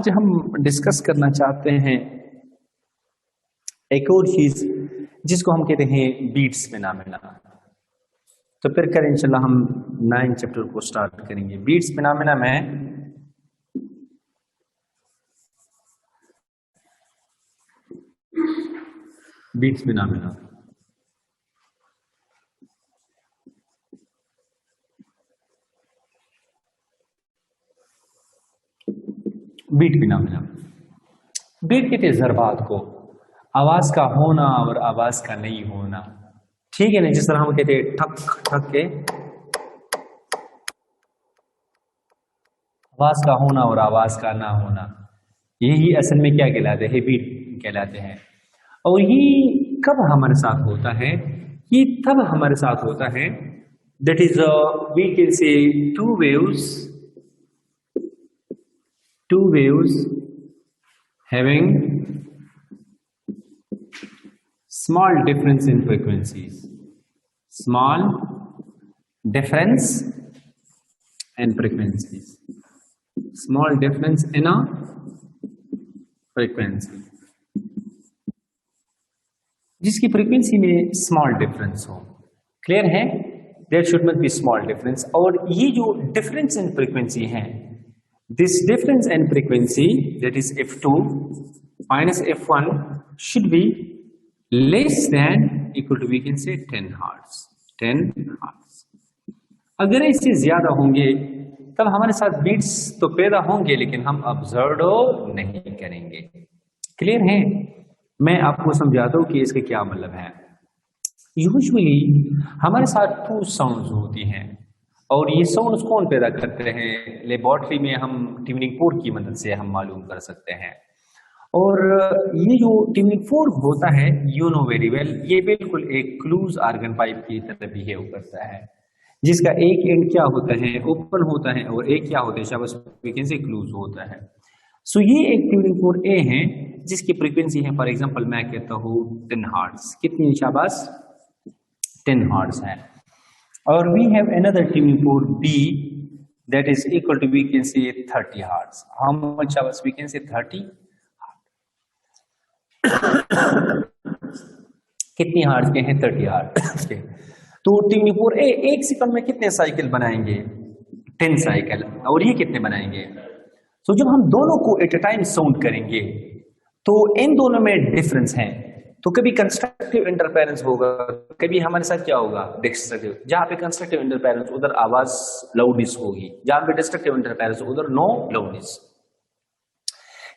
आज हम डिस्कस करना चाहते हैं एक और चीज जिसको हम कहते हैं बीट्स फिनोमेना। तो फिर कर इंशाल्लाह हम 9 चैप्टर को स्टार्ट करेंगे। बीट्स फिनोमेना में beats phenomena beat phenomena beat कहते हैं ज़रबात को, आवाज का होना और आवाज का नहीं होना। ठीक है ना, जिस तरह हम कहते हैं ठक ठक के आवाज का होना और आवाज का ना होना, यही असल में क्या कहलाते हैं? बीट कहलाते हैं। और ये कब हमारे साथ होता है? ये तब हमारे साथ होता है that is we can say two waves having small difference in frequencies, small difference in frequencies, small difference in a frequency, जिसकी फ्रीक्वेंसी में स्मॉल डिफरेंस हो। क्लियर है? There should not be small difference. और ये जो difference in frequency है, this difference in frequency, that is f2 minus f1, should be less than equal to, we can say 10 hertz, 10 hertz। अगर इससे ज्यादा होंगे तब हमारे साथ बीट्स तो पैदा होंगे लेकिन हम ऑब्जर्व नहीं करेंगे। क्लियर है? मैं आपको समझाता हूं कि इसका क्या मतलब है। यूजुअली हमारे साथ 2 साउंड्स होती हैं और ये साउंड्स कौन पैदा करते हैं? लेबोरेटरी में हम ट्यूनिंग फोर्क की मदद से हम मालूम कर सकते हैं। और ये जो ट्यूनिंग फोर्क होता है, यू नो वेरी वेल, ये बिल्कुल एक क्लूज आर्गन पाइप की तरह बिहेव करता है, जिसका एक एंड क्या होता है? ओपन होता है और एक क्या होता है? शाबाश, फ्रीक्वेंसी क्लूज होता है। सो ये एक ट्यूनिंग फोर्क ए है जिसकी फ्रीक्वेंसी है, फॉर एग्जाम्पल मैं कहता हूँ 10 हर्ट्ज। कितनी? शाबाश, 10 हर्ट्ज है। और we have another tuning fork B that is equal to, we can say 30 hertz. How much hours? We can say 30 कितनी हर्ट्ज के हैं? 30 हर्ट्ज के। तो tuning fork A एक सेकंड में कितने साइकिल बनाएंगे? 10 साइकिल। और ये कितने बनाएंगे? तो जब हम दोनों को एट अ टाइम साउंड करेंगे तो इन दोनों में डिफरेंस है। तो कभी कंस्ट्रक्टिव इंटरफेरेंस होगा, कभी हमारे साथ क्या होगा? डिस्ट्रक्टिव। जहां पे कंस्ट्रक्टिव इंटरफेरेंस उधर आवाज लाउडनेस होगी, जहां पे डिस्ट्रक्टिव इंटरफेरेंस उधर नो लाउडनेस।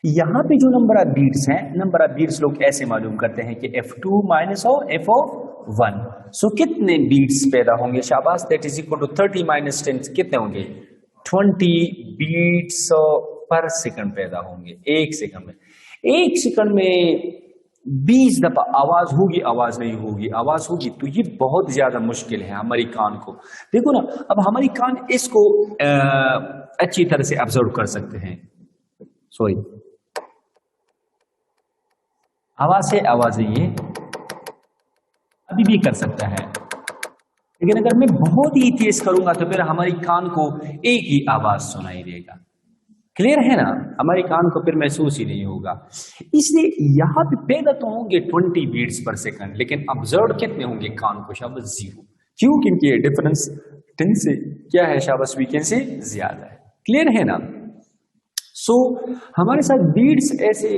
यहां पे जो नंबर ऑफ बीट्स हैं, नंबर ऑफ बीट्स लोग ऐसे मालूम करते हैं कि f2 माइनस और f1। सो कितने बीट्स पैदा होंगे? शाबाश, that is equal to 30 minus 10 कितने होंगे? 20 बीट्स पर सेकंड पैदा होंगे एक सेकंड में। एक सेकंड में 20 दफा आवाज होगी, आवाज नहीं होगी, आवाज होगी। तो ये बहुत ज्यादा मुश्किल है हमारी कान को। देखो ना, अब हमारी कान इसको अच्छी तरह से ऑब्जर्व कर सकते हैं। सॉरी, आवाज से आवाज ये अभी भी कर सकता है, लेकिन अगर मैं बहुत ही तेज करूंगा तो फिर हमारी कान को एक ही आवाज सुनाई देगा। क्लियर है ना? हमारी कान को फिर महसूस ही नहीं होगा। इसलिए यहां पे पैदा तो होंगे 20 बीट्स पर सेकंड, लेकिन ऑब्जर्व कितने होंगे कान को? शाबाश, 0। क्यों? क्योंकि ये डिफरेंस 10 से क्या है? शाबाश, वीकेंड से ज्यादा है। क्लियर है ना? सो हमारे साथ बीट्स ऐसे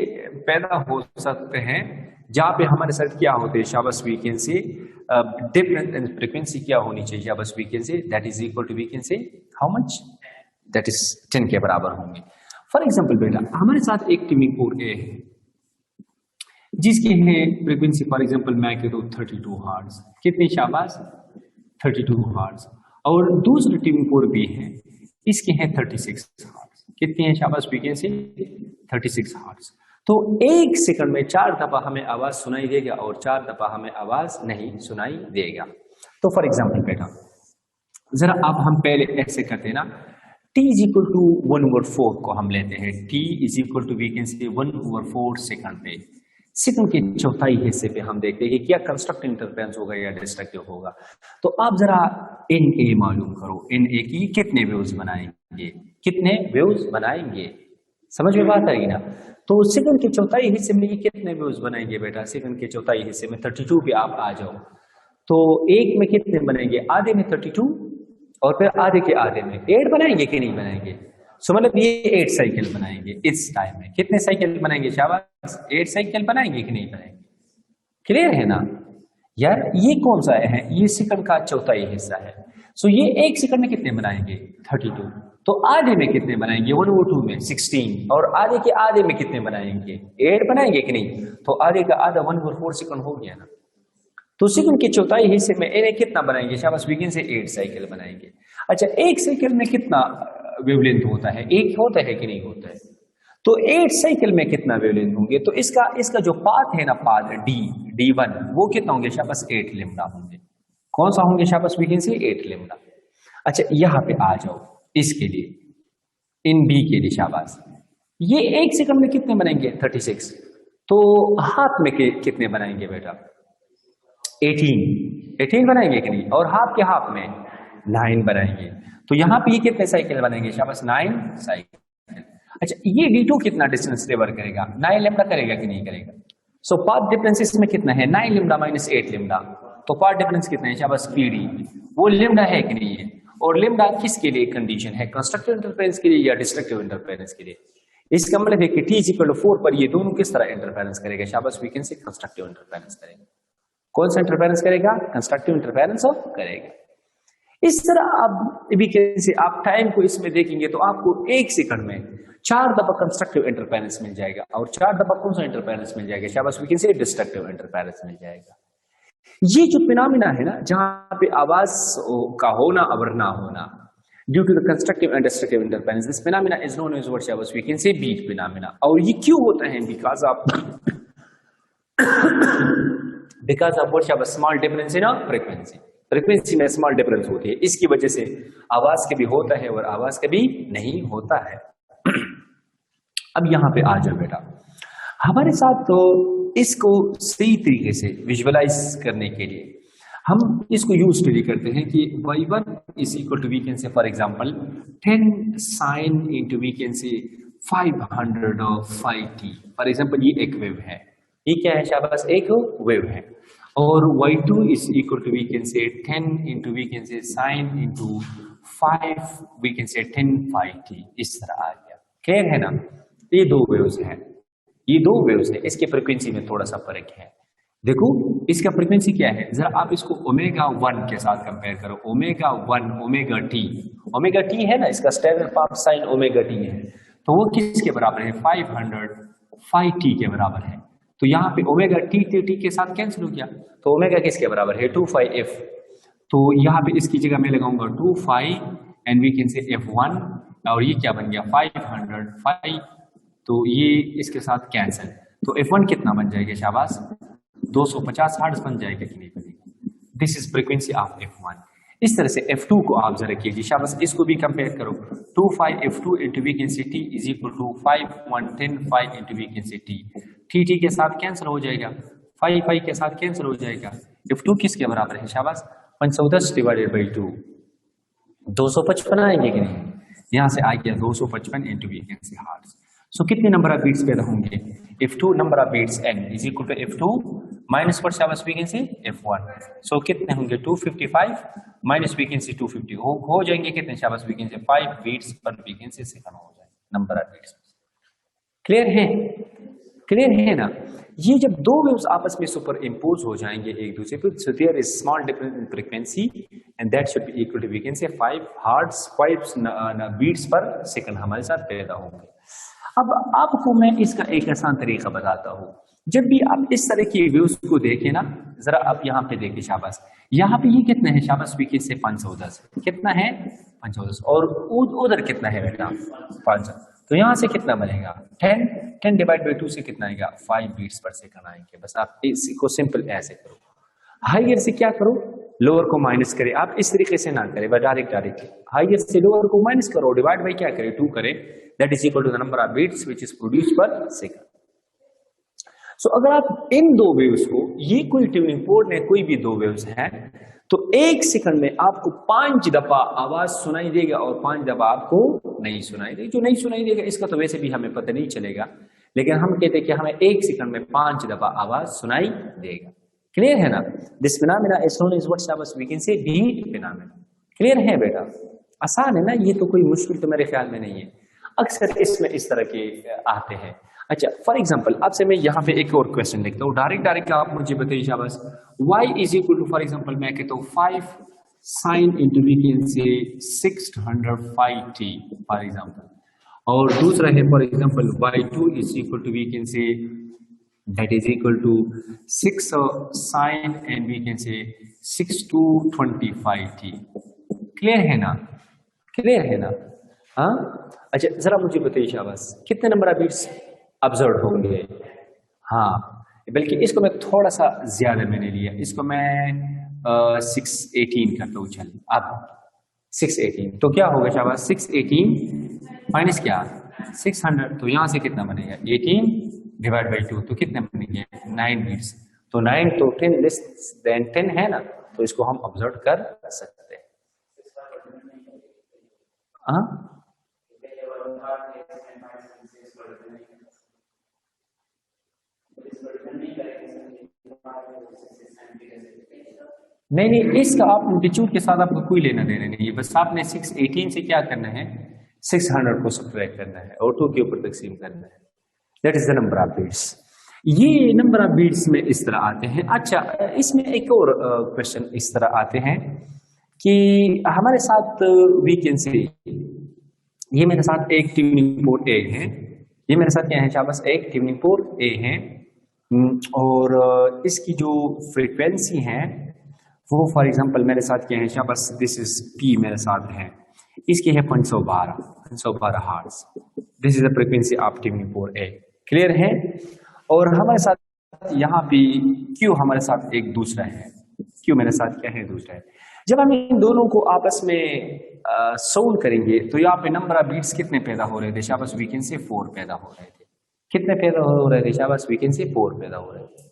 पैदा हो सकते हैं जहां पे हमारे साथ क्या होते हैं? शाबाश, वीकेंड से डिफरेंट फ्रीक्वेंसी क्या होनी चाहिए? शाबाश, we can say that is equal to, we can say how much? That is 10 के बराबर होंगे। फॉर एग्जाम्पल बेटा, हमारे साथ एक ट्यूनिंग फोर्क ए है जिसकी है फ्रीक्वेंसी, फॉर एग्जाम्पल मैं कहता हूँ 32 हर्ट्ज। कितनी? शाबाश, 32 हर्ट्ज। और दूसरी ट्यूनिंग फोर्क भी है, इसकी है 36 हर्ट्ज। कितनी है? शाबाश, फ्रीक्वेंसी 36 हर्ट्ज। तो एक सेकंड में 4 दफा हमें आवाज सुनाई देगा और 4 दफा हमें आवाज नहीं सुनाई देगा। तो फॉर एग्जाम्पल बेटा, जरा आप हम पहले ऐसे करते हैं ना, t इज इक्वल टू 1/4 को हम लेते हैं। t is equal to, we can say 1/4 second पे, सेकंड के चौथाई हिस्से पे हम देखते हैं कि क्या कंस्ट्रक्टिव इंटरफेरेंस होगा या डिस्ट्रक्टिव होगा। तो आप जरा एन ए मालूम करो, एन ए की कितने वेव्स बनाएंगे? कितने वेव्स बनाएंगे? समझ में बात आएगी ना। तो सेकंड के चौथाई हिस्से में ये कितने वेव्स बनाएंगे बेटा? सेकंड के चौथाई हिस्से में 32 पे आप आ जाओ। तो एक में कितने बनेंगे? आधे में 32 और फिर आधे के आधे में 8 बनाएंगे कि नहीं बनाएंगे? सो मतलब ये 8 साइकिल बनाएंगे इस टाइम में। कितने साइकिल बनाएंगे शाबाश? 8 साइकिल बनाएंगे कि नहीं बनाएंगे? क्लियर है ना यार? ये कौन सा है? ये सेकंड का चौथाई हिस्सा है। सो ये एक सेकंड में कितने बनाएंगे? 32। तो आधे में कितने बनाएंगे? 1/2 में 16। और आधे के आधे में कितने बनाएंगे? 8 बनाएंगे कि नहीं? तो आधे का आधा 1/4 सेकंड हो गया ना। तो सेकंड के चौथाई हिस्से में इन्हें कितना बनाएंगे? शाबाश बिगिन से 8 साइकिल बनाएंगे। अच्छा, एक साइकिल में कितना वेवलेंथ होता है? एक होता है कि नहीं होता है? तो 8 साइकिल में कितना वेवलेंथ होंगे? तो इसका जो पाथ है ना, पाथ D1 वो कितना होंगे? शाबाश 8 लेम्डा होंगे। कौन सा होंगे? शाबाश बिगिन से 8 लेम्डा। अच्छा, यहां पे आ जाओ इसके लिए, इन बी के लिए शाबाश। ये एक सेकंड में कितने बनेंगे? 36। तो हाथ में कितने बनाएंगे बेटा? 18 बनाएंगे कि नहीं? और हाफ के हाफ में 9 बनाएंगे। तो यहां पे ये कितने साइकिल बनेंगे? शाबाश 9 साइकिल। अच्छा, ये D2 कितना डिस्टेंस कवर करेगा? 9 लेम्डा करेगा कि नहीं करेगा? सो पाथ डिफरेंस इसमें कितना है? 9 लेम्डा माइनस 8 लेम्डा। तो पाथ डिफरेंस कितना है? शाबाश PD। वो लेम्डा है कि नहीं है? और लेम्डा किसके लिए कंडीशन है? कंस्ट्रक्टिव इंटरफेरेंस के लिए या डिस्ट्रक्टिव इंटरफेरेंस के लिए? इसका मतलब है कि T=4 पर ये दोनों किस तरह इंटरफेरेंस करेगा? शाबाश we can say constructive interference करेगा। कौन सा इंटरफेरेंस करेगा? कंस्ट्रक्टिव इंटरफेरेंस करेगा। इस तरह आप से आप टाइम को इसमें देखेंगे तो आपको एक सेकंड में 4 दफा कंस्ट्रक्टिव इंटरफेरेंस मिल जाएगा और 4 दफा कौन सा इंटरफेरेंस मिल जाएगा? शाबाश we can say destructive interference मिल जाएगा। ये जो फिनोमेना है ना, जहां पे आवाज का होना और ना होना due to the constructive and destructive interference, this phenomena is known as what शाबाश we can say beat phenomena. और ये क्यों होता है? बिकॉज ऑफ व्हाट शाबाश small difference in frequency. Frequency में स्मॉल डिफरेंस होती है, इसकी वजह से आवाज कभी होता है और आवाज कभी नहीं होता है। अब यहां पे आ जाओ बेटा हमारे साथ। तो इसको सही तरीके से विजुअलाइज करने के लिए हम इसको यूज स्टडी करते हैं कि y1 is equal to we can say for example 10 sin into we can say 500/t। For example ये एक वेव है, ये क्या है शाबाश? एक वेव है। और y2 is equal to we can say 10 into we can say sin into 5 we can say 10πt। इस तरह आ गया। क्लियर है ना? ये दो वेव्स हैं, ये दो वेव्स है, इसके फ्रीक्वेंसी में थोड़ा सा फर्क है। देखो इसका फ्रीक्वेंसी क्या है, जरा आप इसको ω1 के साथ कंपेयर करो। ω1 ωt है ना, इसका स्टैंडर्ड फॉर्म sin ωt है, तो वो किसके बराबर है? 500πt के बराबर है। तो यहाँ पे ωt के साथ कैंसिल हो गया, तो ओमेगा किसके बराबर है? 2πf। तो यहाँ पे इसकी जगह मैं लगाऊंगा 2π and we can say f1, और ये क्या बन गया? 500π। तो ये इसके साथ कैंसिल, तो f1 कितना बन जाएगा शाबाश? 250 हर्ट्ज बन जाएगा कि नहीं बनेगा? This is frequency of f1। इस तरह से f2 को आप जरा कीजिए शाबाश, इसको भी कंपेयर करो। 2πf2 into we can say t is equal to 5/10π into we can say t के साथ कैंसिल हो जाएगा, 5 के साथ कैंसिल हो जाएगा। f2 किसके बराबर है शाबाश? 510/2। 255 आएंगे कि नहीं? यहाँ से आ गया 255 into we can say hertz. So कितने नंबर ऑफ बीट्स पैदा होंगे? f2 number of beats n is equal to f2 minus what शाबाश वी कैन से f1। सो कितने होंगे? 255 माइनस वी कैन से 250 हो जाएंगे कितने शाबाश? वी कैन से 5 बीट्स पर वी कैन से सेकंड हो जाएंगे नंबर ऑफ बीट्स। क्लियर है? क्लियर है ना? ये जब दो वेव्स आपस में सुपर इम्पोज हो जाएंगे एक दूसरे पर, so there is small difference in frequency and that should be equal to we can say 5 hertz 5 beats पर सेकंड हमारे साथ पैदा होंगे। अब आपको मैं इसका एक आसान तरीका बताता हूँ। जब भी आप इस तरह की वेव्स को देखें ना, जरा आप यहाँ पे देखिए शाबाश, यहाँ पे ये कितना है शाबाश? वी कैन से 510 कितना है? 510। और उधर कितना है बेटा? 5। तो यहाँ से कितना बनेगा? 10/2 से कितना आएगा? 5 बीट्स पर सेकंड आएंगे। बस आप इसको सिंपल ऐसे करो। हाइयर से क्या करो? लोअर को माइनस करें। आप इस तरीके से ना करें, बस डायरेक्ट हाइयर से लोअर को माइनस करो, डिवाइड बाई क्या करें? 2 करें, that is equal to the number of beats which is produced per second. So अगर आप इन दो वेव्स को, ये कोई ट्यूनिंग पोर्ट है, कोई भी दो वेव्स हैं, तो 1 सेकंड में आपको 5 दफा आवाज सुनाई देगा और 5 दफा आपको नहीं सुनाई देगी। जो नहीं सुनाई देगा इसका तो वैसे भी हमें पता नहीं चलेगा, लेकिन हम कहते हैं कि हमें 1 सेकंड में 5 दफा आवाज सुनाई देगा। क्लियर है ना? This phenomena is known as what शाबाश we can say beat phenomena. Clear है बेटा? आसान है ना, ये तो कोई मुश्किल तो मेरे ख्याल में नहीं है। अक्सर इसमें इस तरह के आते हैं। अच्छा, फॉर एग्जाम्पल आपसे मैं यहाँ पे एक और क्वेश्चन लिखता हूँ, डायरेक्ट आप मुझे बताइए शाबाश। y is equal to, for example मैं कहता हूँ 5 sin इंटू वी कैन से 605t फॉर एग्जाम्पल, और दूसरा है for example y2 is equal to we can say that is equal to 6 sin and we can say 6 to 25t। Clear है ना? Clear है ना? हाँ, अच्छा जरा मुझे बताइए शाबाश, कितने नंबर ऑफ बीट्स ऑब्जर्व होंगे? हाँ, बल्कि इसको मैं थोड़ा सा ज्यादा मैंने लिया, इसको मैं 618 करता हूँ। चल अब 618 तो क्या होगा शाबाश? 618 माइनस क्या 600, तो यहाँ से कितना बनेगा 18 डिवाइड बाई 2, तो कितने बनेंगे 9 बीट्स। तो 9 तो 10 लेस देन 10 है ना, तो इसको हम ऑब्जर्व कर सकते हैं। हाँ, नहीं, इसका आप एम्पलीट्यूड के साथ आपको कोई लेना देना नहीं है, बस आपने 618 से क्या करना है 600 को सब्ट्रैक्ट करना है और 2 के ऊपर तकसीम करना है। That is the number of beats. ये नंबर ऑफ बीट्स में इस तरह आते हैं। अच्छा, इसमें एक और क्वेश्चन इस तरह आते हैं कि हमारे साथ वी कैन से, ये मेरे साथ एक ट्यूनिंग पोर्ट ए है, ये मेरे साथ क्या है शाबाश एक ट्यूनिंग पोर्ट ए है, और इसकी जो फ्रीक्वेंसी है वो फॉर एग्जांपल मेरे साथ क्या है शाबाश, दिस इज पी मेरे साथ है, इसकी है 512 hertz. This is the frequency of tuning port A. Clear है? और हमारे साथ यहाँ पे क्यू हमारे साथ एक दूसरा है, क्यू मेरे साथ क्या है दूसरा है। जब हम इन दोनों को आपस में साउंड करेंगे तो यहाँ पे नंबर ऑफ बीट्स कितने पैदा हो रहे थे शाबाश? वी कैन से 4 पैदा हो रहे थे। कितने पैदा हो रहे थे शाबाश? वी कैन से 4 पैदा हो रहे थे।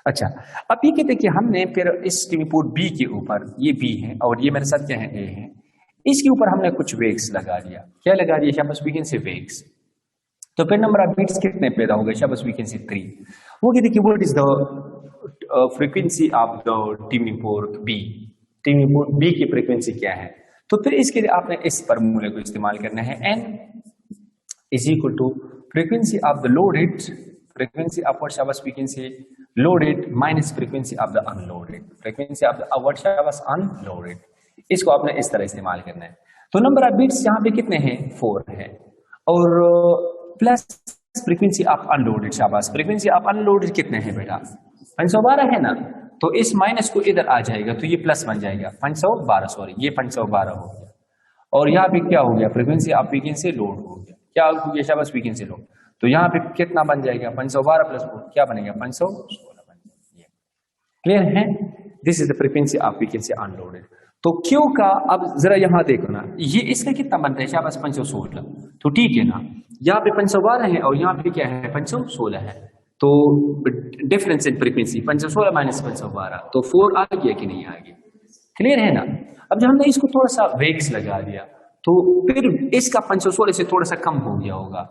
अच्छा, अब ये कहते हैं कि हमने फिर इस ट्यूनिंग पोर्ट बी के ऊपर, ये बी है और ये मेरे साथ क्या है ए है, इसके ऊपर हमने कुछ वेग्स लगा दिया। क्या लगा दिया शाबाश? वी कैन से वेग्स। तो फिर नंबर ऑफ बीट्स कितने पैदा हो गए शाबाश? वी कैन से 3। वो कहते कि what is the frequency of the tuning fork B, tuning fork B की फ्रीक्वेंसी क्या है? तो फिर इसके लिए आपने इस फॉर्मूले को इस्तेमाल करना है, n is equal to frequency of the loaded, frequency of what शाबाश? We can say loaded minus frequency of the unloaded, frequency of the what शाबाश? अनलोडेड। इसको आपने इस तरह इस्तेमाल करना है। तो नंबर ऑफ बीट्स यहाँ पे कितने हैं? 4 है, और प्लस फ्रीक्वेंसी ऑफ अनलोडेड शाबाश, फ्रीक्वेंसी ऑफ अनलोडेड कितने हैं बेटा? 512 है ना, तो इस माइनस को इधर आ जाएगा तो ये प्लस बन जाएगा 512, सॉरी ये 512 हो गया, और यहाँ पे क्या हो गया? Frequency of we can say load हो गया। क्या हो गया शाबाश? We can say load. तो यहाँ पे कितना बन जाएगा? 512 प्लस 4 क्या बनेगा? 516 बन जाएगा। क्लियर है? This is the frequency of we can say unloaded. तो क्यू का अब जरा यहाँ देखो ना, ये इसका कितना बनता है शाबाश? 516। तो ठीक है ना, यहाँ पे 512 है और यहाँ पे क्या है? 516 है। तो डिफरेंस इन फ्रीक्वेंसी 516 माइनस 512, तो 4 आ गया कि नहीं आ गया? क्लियर है ना? अब जब हमने इसको थोड़ा सा वेग्स लगा दिया तो फिर इसका 516 से थोड़ा सा कम हो गया होगा,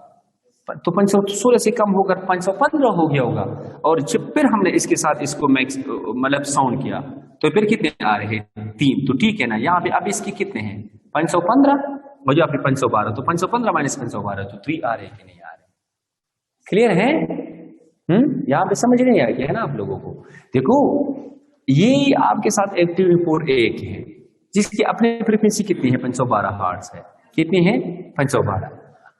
तो 516 से कम होकर 515 हो गया होगा, और जब फिर हमने इसके साथ इसको मैक्स मतलब साउंड किया तो फिर कितने आ रहे हैं? 3। तो ठीक है ना, यहाँ पे अब इसके कितने हैं? 515 और यहाँ पे 512, तो 515 माइनस 512 तो 3 आ रहे कि नहीं आ रहे? क्लियर है? यहाँ पे समझ नहीं आ गया है ना आप लोगों को? देखो, ये आपके साथ एक्टिव पोर्ट एक है जिसकी अपनी फ्रीक्वेंसी कितनी है? 512 हर्ट्ज है। कितनी है? 512।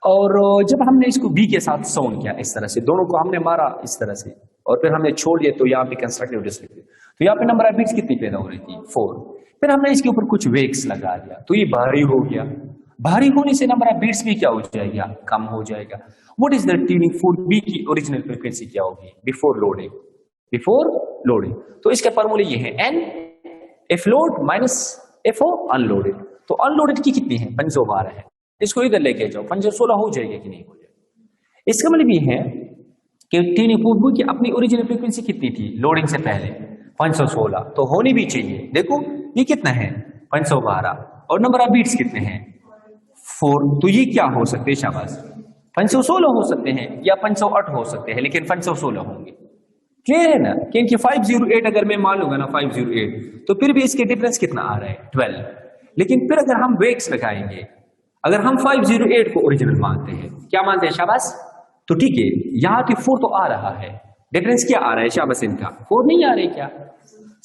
और जब हमने इसको बी के साथ साउंड किया इस तरह से, दोनों को हमने मारा इस तरह से और फिर हमने छोड़ दिया, तो यहाँ पे कंस्ट्रक्टिव डिस्ट्रिक्ट, तो यहाँ पे नंबर ऑफ बीट्स कितनी पैदा हो रही थी? 4। फिर हमने इसके ऊपर कुछ वेग्स लगा दिया तो ये भारी हो गया। भारी होने से नंबर ऑफ बीट्स भी क्या हो जाएगा? कम हो जाएगा। What is the tuning fork B की ओरिजिनल फ्रीक्वेंसी क्या होगी बिफोर लोडिंग? बिफोर लोडिंग तो इसके फॉर्मूले ये है, n F load minus F unloaded. तो अनलोडेड की कितनी है? 512 है। इसको इधर लेके जाओ, 516 हो जाएगा कि नहीं हो जाएगा? इसका मतलब ये है कि ट्यूनिंग पोर्ट बी की अपनी ओरिजिनल फ्रीक्वेंसी कितनी थी लोडिंग से पहले? 516, तो होनी भी चाहिए। देखो ये कितना है 512, और नंबर ऑफ बीट्स कितने हैं 4, तो ये क्या हो सकते हैं शाबाश 516 हो सकते हैं या 508 हो सकते हैं, लेकिन 516 होंगे। क्लियर है ना, क्योंकि 508 अगर मैं मान लूंगा ना 508, तो फिर भी इसके डिफरेंस कितना आ रहा है 12, लेकिन फिर अगर हम वेक्स लगाएंगे, अगर हम 508 को ओरिजिनल मानते हैं, क्या मानते हैं शाबाश, तो ठीक है यहां की 4 तो आ रहा है, डिफरेंस क्या आ रहा है शाबाश, इनका 4 नहीं आ रहे क्या,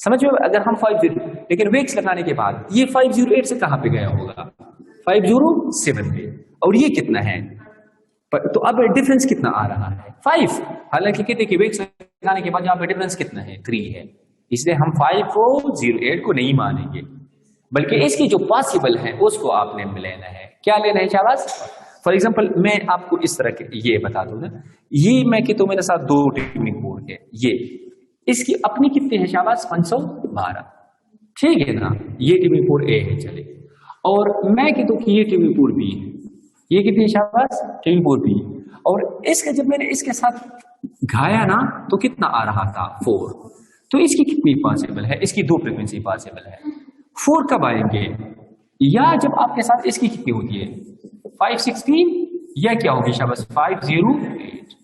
समझ में, अगर हम 50, लेकिन वेक्स लगाने के बाद ये 508 से कहां पे गया होगा 507 पे, और ये कितना है, तो अब डिफरेंस कितना आ रहा है 5, हालांकि कहते कि वेक्स लगाने के बाद यहाँ पे डिफरेंस कितना है 3 है, इसलिए हम 508 को नहीं मानेंगे, बल्कि इसकी जो पॉसिबल है उसको आपने लेना है। क्या लेना है शाबाश, फॉर एग्जांपल मैं आपको इस तरह के ये बता दूं ना, ये मैं कि तो मेरे साथ 2 ट्यूनिंग पोर्ट है, ये इसकी अपनी कितनी है शाबाश 512, ठीक है ना, ये ट्यूनिंग पोर्ट ए है चले, और मैं कि तो ये ट्यूनिंग पोर्ट बी है, ये कितनी शाबाश ट्यूनिंग पोर्ट बी, और इसका जब मैंने इसके साथ घाया ना तो कितना आ रहा था 4, तो इसकी कितनी पॉसिबल है, इसकी 2 फ्रीक्वेंसी पॉसिबल है, 4 कब आएंगे, या जब आपके साथ इसकी कितनी होती है 516, या क्या होगी शाबाश 508,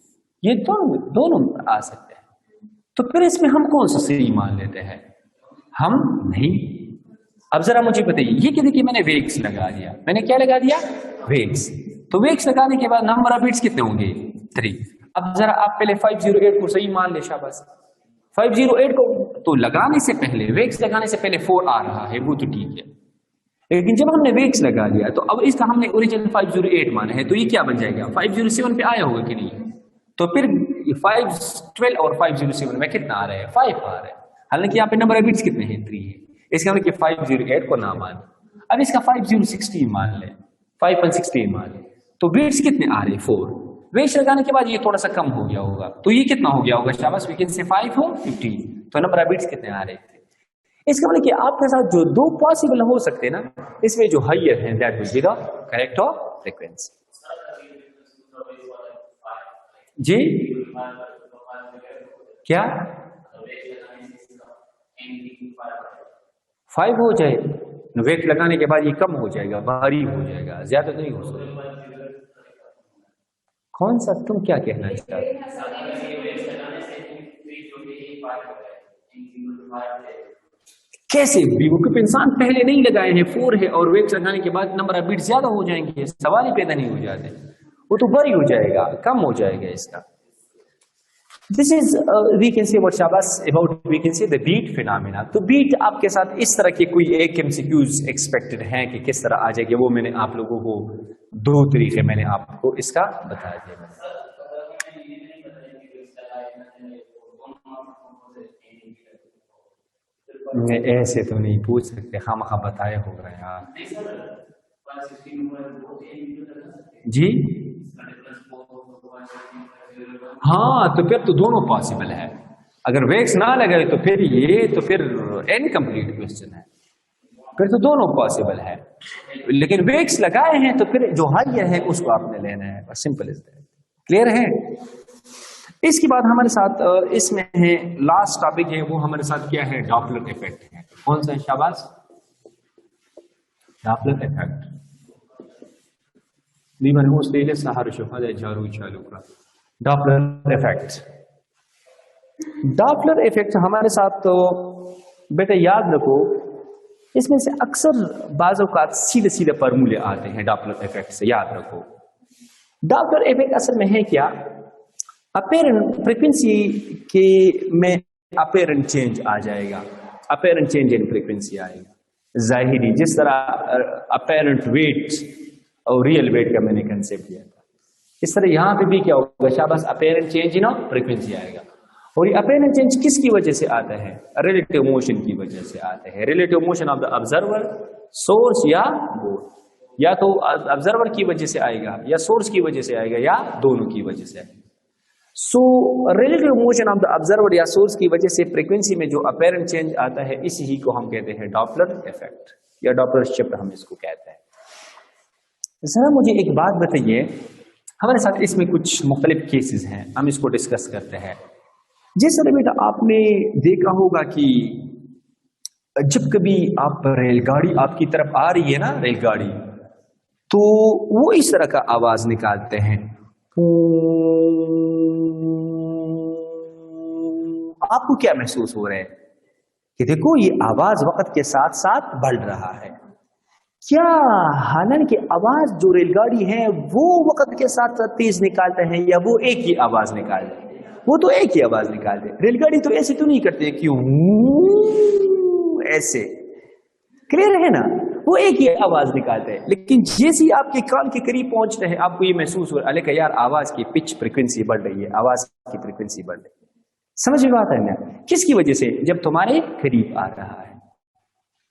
ये दोनों आ सकते हैं, तो फिर इसमें हम कौन सा सही मान लेते हैं, हम नहीं। अब जरा मुझे बताइए, ये क्या देखिए मैंने वेक्स लगा दिया, मैंने क्या लगा दिया वेक्स, तो वेक्स लगाने के बाद नंबर ऑफ बिट्स कितने होंगे 3, अब जरा आप पहले 508 को सही मान ले शाबाश, 508 को तो लगाने से पहले, वेक्स लगाने से पहले 4 आ रहा है, वो तो ठीक है, लेकिन जब हमने वेक्स लगा लिया तो अब इसका हमने ओरिजिनल 508 माना है, तो ये क्या बन जाएगा 507 पे आया होगा कि नहीं, तो फिर 512 और 507 में कितना आ रहा है 5 आ रहा है, हालांकि यहाँ पे नंबर ऑफ बिट्स कितने हैं 3 है, इसका मतलब कि 508 को ना मान, अब इसका 5016 मान ले, 516 मान ले, तो बिट्स कितने आ रहे 4, वेक्स लगाने के बाद ये थोड़ा सा कम हो गया होगा, तो ये कितना हो गया होगा शाबाश, वी कैन से 5 हो 15, तो नंबर ऑफ बिट्स कितने आ रहे थे, इसका मतलब कि आपके साथ जो 2 पॉसिबल हो सकते हैं ना, इसमें जो हायर है that will be the correct of frequency. जी क्या 5 हो जाए, वेट लगाने के बाद ये कम हो जाएगा, भारी हो जाएगा, ज्यादा नहीं हो सकता। कौन सा, तुम क्या कहना चाहते कैसे, बेवकूफ इंसान पहले नहीं लगाए हैं 4 है, और वेट लगाने के बाद नंबर ऑफ बीट ज्यादा हो जाएंगे, सवाल ही पैदा नहीं हो जाते, वो तो भारी हो जाएगा, कम हो जाएगा इसका। This is we can say what शाबाश about we can say the beat phenomena. तो बीट आपके साथ इस तरह के कोई एक एमसीक्यूज एक्सपेक्टेड है कि किस तरह आ जाएगी, वो मैंने आप लोगों को 2 तरीके मैंने आपको इसका बता दिया। ऐसे तो नहीं पूछ सकते, खामखा बताए होगा यार जी। हाँ तो फिर तो दोनों पॉसिबल है, अगर वेक्स ना लगाए तो फिर ये तो फिर इनकम्प्लीट क्वेश्चन है, फिर तो दोनों पॉसिबल है, लेकिन वेक्स लगाए हैं तो फिर जो हाई है उसको आपने लेना है, बस सिंपल इज दैट। क्लियर है। इसके बाद हमारे साथ इसमें है लास्ट टॉपिक है, वो हमारे साथ क्या है, डॉपलर इफेक्ट है। कौन सा है शाबाश, Doppler effect. Doppler effect, Doppler effect हमारे साथ तो बेटा याद रखो, इसमें से अक्सर बाज़ औक़ात सीधे सीधे फॉर्मूले आते हैं डॉपलर इफेक्ट से, याद रखो। डॉपलर इफेक्ट असल में है क्या, अपेरेंट फ्रीक्वेंसी के में अपेरेंट चेंज आ जाएगा, अपेरेंट चेंज इन फ्रीक्वेंसी आएगा, जाहिरी, जिस तरह अपेरेंट वेट और रियल वेट का मैंने कंसेप्ट दिया था, इस तरह यहां पे भी क्या होगा शाबाश, अपेरेंट चेंज इन फ्रीक्वेंसी आएगा। और ये अपेरेंट चेंज किसकी वजह से आता है, रिलेटिव मोशन की वजह से आता है, relative motion of the observer, source या बोथ, या तो ऑब्जर्वर की वजह से आएगा या सोर्स की वजह से आएगा या दोनों की वजह से आएगा। So relative motion of the observer या सोर्स की वजह से फ्रीक्वेंसी में जो अपेरेंट चेंज आता है, इसी ही को हम कहते हैं डॉपलर इफेक्ट या डॉपलर शिफ्ट हम इसको कहते हैं। जरा मुझे एक बात बताइए, हमारे साथ इसमें कुछ मुख्तलिफ केसेस हैं, हम इसको डिस्कस करते हैं। जिस तरह बेटा आपने देखा होगा कि जब कभी आप रेलगाड़ी आपकी तरफ आ रही है ना, रेलगाड़ी, तो वो इस तरह का आवाज निकालते हैं। आपको क्या महसूस हो रहा है कि देखो ये आवाज वक्त के साथ साथ बढ़ रहा है क्या? हालांकि आवाज जो रेलगाड़ी है वो वक्त के साथ साथ तेज निकालता है, या वो एक ही आवाज निकालते हैं? वो तो एक ही आवाज निकालते। रेलगाड़ी तो ऐसे तो नहीं करते क्यों ऐसे, क्लियर है ना? वो एक ही आवाज निकालते हैं। लेकिन जैसे ही आपके कान के करीब पहुंच रहे हैं, आपको ये महसूस हो रहा है यार आवाज की पिच फ्रीक्वेंसी बढ़ रही है, आवाज की फ्रीक्वेंसी बढ़ रही है। समझ में बात है ना? किसकी वजह से? जब तुम्हारे करीब आ रहा है,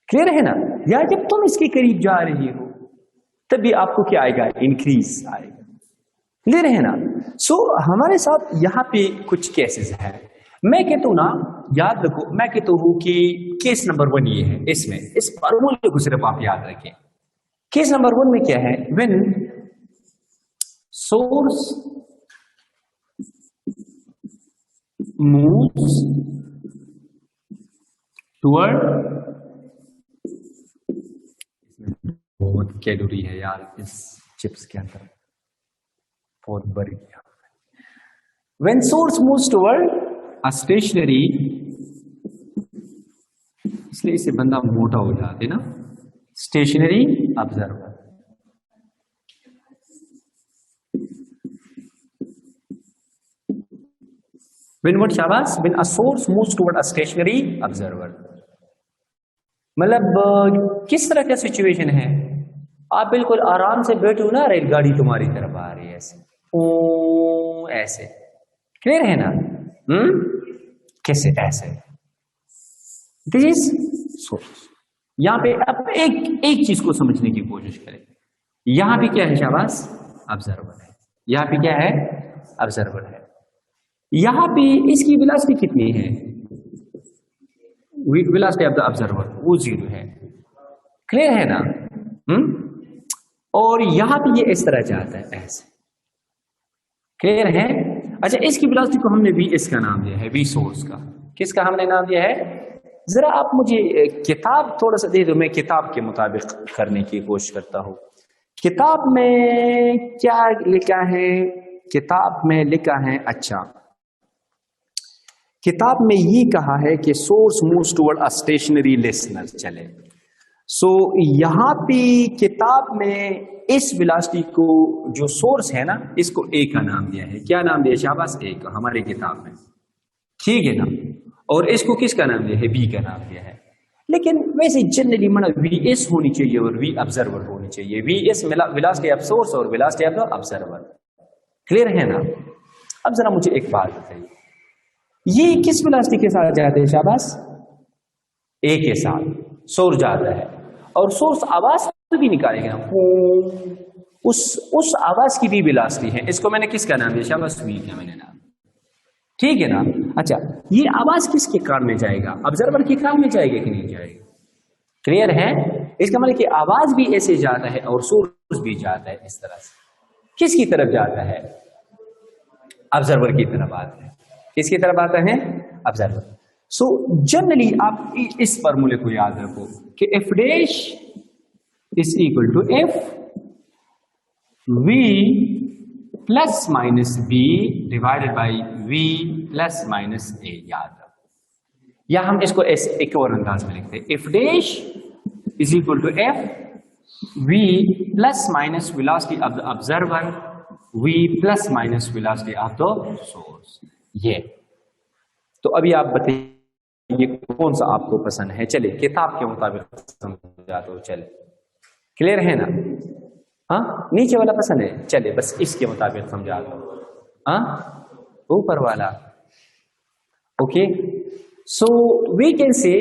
क्लियर है ना? या जब तुम इसके करीब जा रही हो तब भी आपको क्या आएगा? इंक्रीज आएगा। क्लियर है ना? सो हमारे साथ यहाँ पे कुछ केसेस है। मैं कहता हूं ना, याद रखो, मैं कहता हूं कि केस नंबर 1 ये है, इसमें इस फॉर्मूले को सिर्फ आप याद रखें। केस नंबर 1 में क्या है? व्हेन सोर्स मूव्स टुवर्ड, बहुत कैलोरी है यार इस चिप्स के अंदर, बहुत बड़ी। When source moves toward a stationary, इसलिए इससे बंदा मोटा हो जाते ना, स्टेशनरी ऑब्जर्वर। When what शाबाश? When a source moves toward a stationary observer, मतलब किस तरह का सिचुएशन है? आप बिल्कुल आराम से बैठे हो ना, रेलगाड़ी तुम्हारी तरफ आ रही है ऐसे, ओ ऐसे, क्लियर है ना? कैसे ऐसे? This is source. यहां पे अब एक चीज को समझने की कोशिश करें। यहां पे क्या है शाबाश? ऑब्जर्वर है। यहां पे क्या है? ऑब्जर्वर है। यहां पे इसकी वेलोसिटी कितनी है? वेलोसिटी ऑफ द ऑब्जर्वर वो 0 है। क्लियर है ना? और यहां पे ये इस तरह जाता है ऐसे, क्लियर है? अच्छा, इसकी वेलोसिटी को हमने वी एस का नाम दिया है, वी सोर्स का। किसका हमने नाम दिया है? जरा आप मुझे किताब थोड़ा सा दे दो, मैं किताब के मुताबिक करने की कोशिश करता हूं। किताब में क्या लिखा है? किताब में लिखा है, अच्छा, किताब में ये कहा है कि सोर्स मूव्स टुवर्ड अ स्टेशनरी लिसनर। चले, सो यहां पे किताब में इस वेलोसिटी को, जो सोर्स है ना, इसको ए का नाम दिया है। क्या नाम दिया शाबाश? ए का, हमारी किताब में, ठीक है ना? और इसको किसका नाम दिया है? बी का नाम दिया है। लेकिन वैसे जनरली माना वी एस होनी चाहिए और वी ऑब्जर्वर होनी चाहिए। V s velocity of source और velocity of the observer, clear है ना? अब जरा मुझे एक बात बताइए, ये किस वेलोसिटी के साथ जाते हैं शाबाश? ए के साथ सोर्स जाता है, और सोर्स आवाज भी निकालेगा, उस आवाज की भी वेलोसिटी है। इसको मैंने किसका नाम दिया शाबाश? वी का मैंने नाम, ठीक है ना? अच्छा, ये आवाज किसके कान में जाएगा? ऑब्जर्वर के कान में जाएगा कि नहीं जाएगा? क्लियर है? इसका मतलब कि आवाज भी ऐसे जाता है और सोर्स भी जाता है इस तरह से। किसकी तरफ जाता है? ऑब्जर्वर की तरफ आता है। किसकी तरफ आता है? ऑब्जर्वर। सो जनरली आप इस फॉर्मूले को याद रखो कि F dash is equal to F we plus minus b divided by v plus minus a. याद रखो, या हम इसको एक और अंदाज में लिखते हैं, F dash is equal to F we plus minus velocity of the observer V plus minus velocity of the source. ये तो अभी आप बताइए कौन सा आपको पसंद है? चलिए किताब के मुताबिक समझा दो। चले, क्लियर है ना? हाँ, नीचे वाला पसंद है? चलिए बस इसके मुताबिक समझा दो। हाँ, ऊपर वाला, ओके। सो वी कैन से,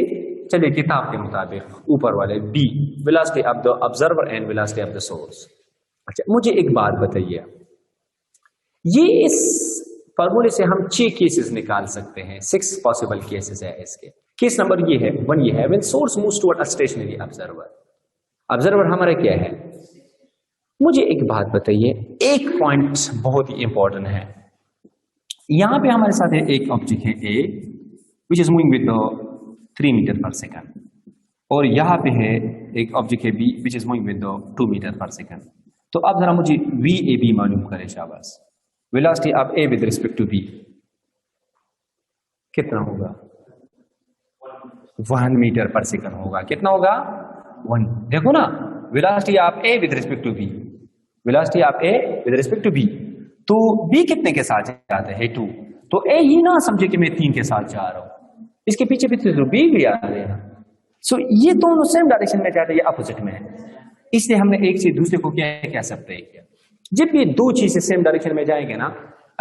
चलिए किताब के मुताबिक ऊपर वाले B, velocity of the observer and velocity of the source. अच्छा, मुझे एक बात बताइए, ये इस फॉर्मूले से हम 6 केसेस निकाल सकते हैं, 6 पॉसिबल केसेस है इसके। केस नंबर ये है, 1 ये है, when source moves toward a stationary observer. Observer हमारा क्या है? मुझे एक बात बताइए, एक पॉइंट बहुत ही इंपॉर्टेंट है। यहां पे हमारे साथ है एक ऑब्जेक्ट है a, which is moving with 3 metre per second. और यहाँ पे है एक ऑब्जेक्ट है b which is moving with 2 metre per second. तो अब जरा मुझे वी ए बी मालूम करें। शाबाश। Velocity of A with respect to B कितना होगा? 1 मीटर पर सेकंड होगा। कितना होगा? 1। देखो ना, velocity of A with respect to B, velocity of A with respect to B, तो बी कितने के साथ जाता है? 2। तो ए ही ना समझे कि मैं 3 के साथ जा रहा हूं, इसके पीछे पीछे तो बी भी आ रहे हैं। सो ये दोनों सेम डायरेक्शन में जाते हैं, ये अपोजिट में है, इसलिए हमने एक से दूसरे को क्या कह सकते हैं। जब ये दो चीजें सेम डायरेक्शन में जाएंगे ना,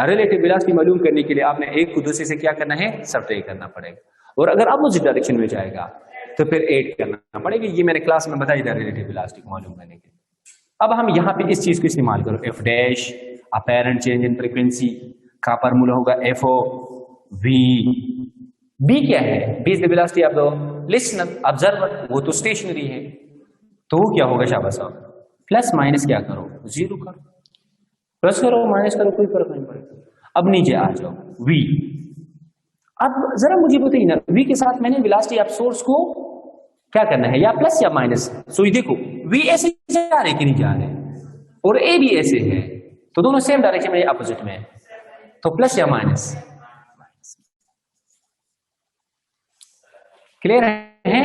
रिलेटिव वेलोसिटी मालूम करने के लिए आपने एक को दूसरे से क्या करना है? सब्ट्रैक्ट करना पड़ेगा। और अगर अपोजिट डायरेक्शन में जाएगा तो फिर ऐड करना पड़ेगा। ये मैंने क्लास में बताई था रिलेटिव वेलोसिटी को मालूम करने के लिए। अब हम यहाँ पे इस चीज को इस्तेमाल करो, F dash apparent change in frequency का फॉर्मूला होगा एफ ओ वी। बी क्या है? B is the velocity of the listener observer, वो तो स्टेशनरी है, तो वो क्या होगा? शाबाश साहब, प्लस माइनस क्या करो? 0 करो, प्लस करो माइनस करो, कोई फर्क नहीं पड़ेगा। अब नीचे आ जाओ, वी। अब जरा मुझे बताइए ना, वी के साथ मैंने वेलोसिटी ऑफ सोर्स को क्या करना है, या प्लस या माइनस? सो ये देखो, वी ऐसे जा रहे कि नहीं जा रहे, और ए भी ऐसे है, तो दोनों सेम डायरेक्शन में, अपोजिट में है, तो प्लस या माइनस? क्लियर है?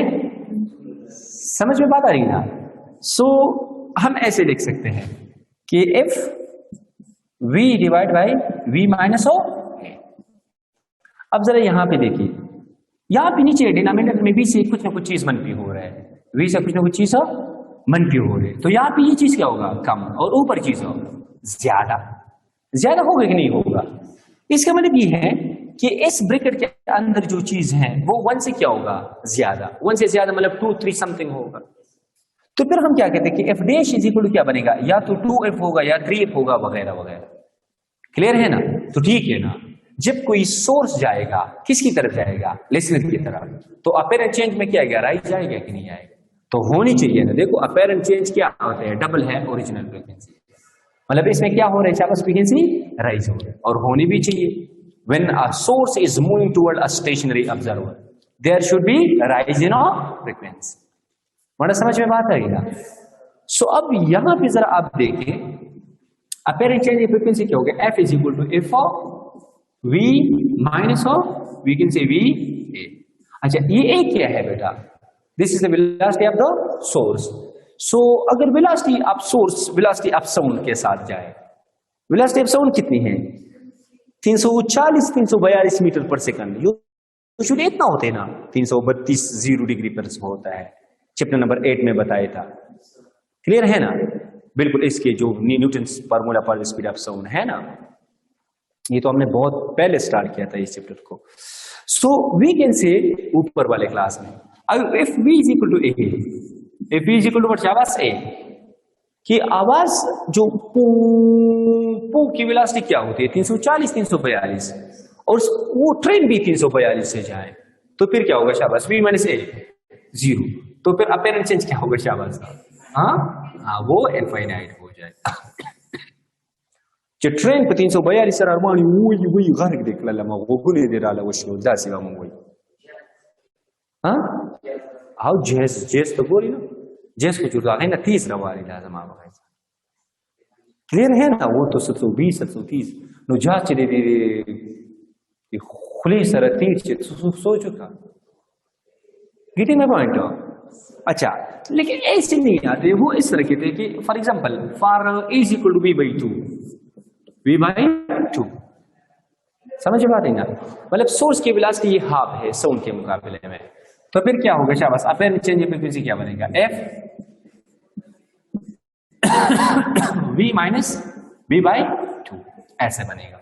समझ में बात आ रही ना? सो हम ऐसे लिख सकते हैं कि if v divide by v minus o. अब जरा यहां पे देखिए, यहां पे नीचे डिनोमिनेटर में v से कुछ ना कुछ चीज मनफी हो रहा है, v से कुछ ना कुछ चीज मनफी हो रही है, तो यहां पे ये चीज क्या होगा? कम, और ऊपर चीज होगा ज्यादा। ज्यादा होगा कि नहीं होगा? इसका मतलब ये है कि इस ब्रैकेट के अंदर जो चीज है वो 1 से क्या होगा? ज्यादा। 1 से ज्यादा मतलब 2, 3 समथिंग होगा। तो फिर हम क्या कहते हैं कि F dash is equal to क्या बनेगा? या तो 2f होगा या 3f होगा, वगैरह वगैरह। क्लियर है ना? तो ठीक है ना, जब कोई सोर्स जाएगा किसकी तरफ जाएगा? लिसनर की तरफ, तो अपैरेंट चेंज में क्या आएगा? राइज जाएगा कि नहीं आएगा? तो होनी चाहिए ना। देखो अपैरेंट चेंज क्या होता है? डबल है ओरिजिनल फ्रीक्वेंसी, मतलब इसमें क्या हो रहा है? शाबाश, फ्रीक्वेंसी राइज हो रहा है, और होनी भी चाहिए। When a source is moving toward a stationary observer, there should be rise in frequency. मतलब समझ में बात आएगी ना? सो अब यहां पे जरा आप देखें, अपैरेंट चेंज इन फ्रीक्वेंसी क्या हो गया? F is equal to f of v minus of we can say v a। अच्छा, ये a क्या है बेटा? This is the velocity of the source। सो अगर velocity of source velocity of sound के साथ जाए, वेलोसिटी ऑफ साउंड कितनी है? 340 342 मीटर पर सेकंड। यूजुअली इतना होते हैं ना, 332 0 डिग्री पर होता है, चैप्टर नंबर 8 में बताया था। क्लियर है ना? बिल्कुल, इसके जो Newton formula for speed of sound है ना, ये तो हमने बहुत पहले स्टार्ट किया था इस चैप्टर को। सो वी कैन से ऊपर वाले क्लास में, if v is equal to a, if v is equal to शाबाश a, कि आवाज जो पू की वेलोसिटी क्या होती है? 340 342, और वो ट्रेन भी 342 से जाए, तो फिर क्या होगा? शाबाश, v माइनस a 0। तो फिर अपैरेंट चेंज क्या होगा? शाबाश, हाँ, वो इनफाइनाइट हो जाए। जो ट्रेन पे 342 सर अरमानी वही घर देख लमा वो गुने दे डाला वो शो दासी वा वही, हाँ आओ जेस तो बोली ना, जेस को जुड़ा है ना 30 रवारी लाजम आ भाई। क्लियर है ना? वो तो 720 730 नो जा चले दे खुली सर 30 सो चुका गेटिंग माय पॉइंट। अच्छा, लेकिन ऐसे नहीं आते, वो इस तरह के थे कि for example for a is equal to b by 2, v by 2। समझ बात है ना? मतलब सोर्स की वेलोसिटी ये हाफ है साउंड के मुकाबले में, तो फिर क्या होगा? शाबाश, अपैरेंट चेंज इन फ्रीक्वेंसी क्या बनेगा? f v minus v by 2 ऐसे बनेगा।